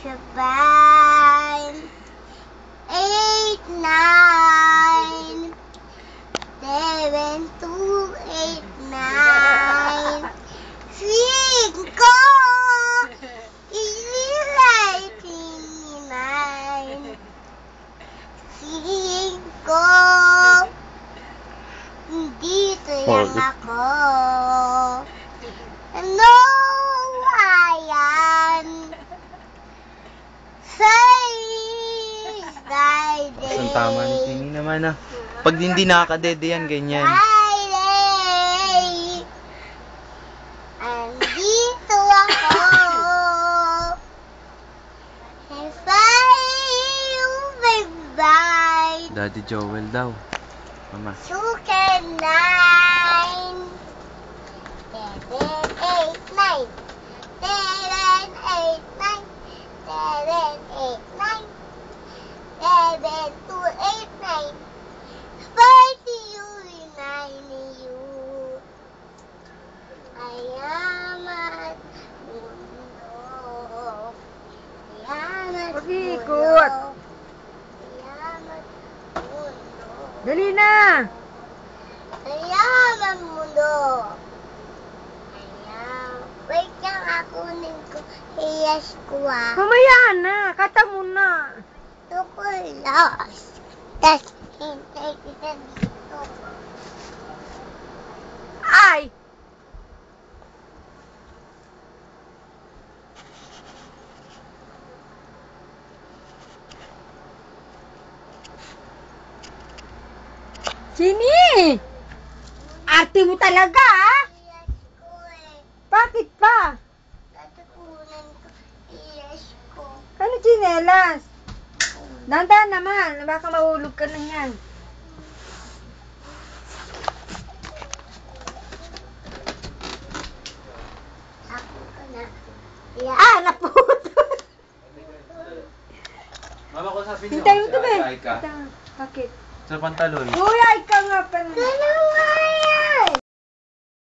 5, 8, 9, 7, 2, 8, 9, 5, 5, dito lang ako. Ano ayan? 6, Friday. Ang tama ni Tini naman Pag hindi nakakadede yan, ganyan. Friday. Andito ako. Bye-bye. Daddy Joel daw. Mama. 2, 9, 7, 8, 9, 7, 8, 9, 7, 8, 9, 7, 2, 8, 9, 40 you, 9 you. Ayamat mundo. Ayamat Pag-iikot. Ayamat mundo. Dali na! Ayamat mundo. Wait lang, akunin ko. Hiyas ko Mamaya na! Kata mo na! Ito ko lost. Tapos hintay kita dito. Ay! Sini! Arte mo talaga, Hiyas ko Bakit pa? Tatakunan ko. Hiyas ko. Ano tsinelas? Dandan naman, baka mahulog ka na yan. Ako ka na. Naputol! Mama, ko sabi niyo. Hintay mo ito, be. Ay ka. Bakit? Sa pantalon. Uy, ay ka nga pala. Kailangan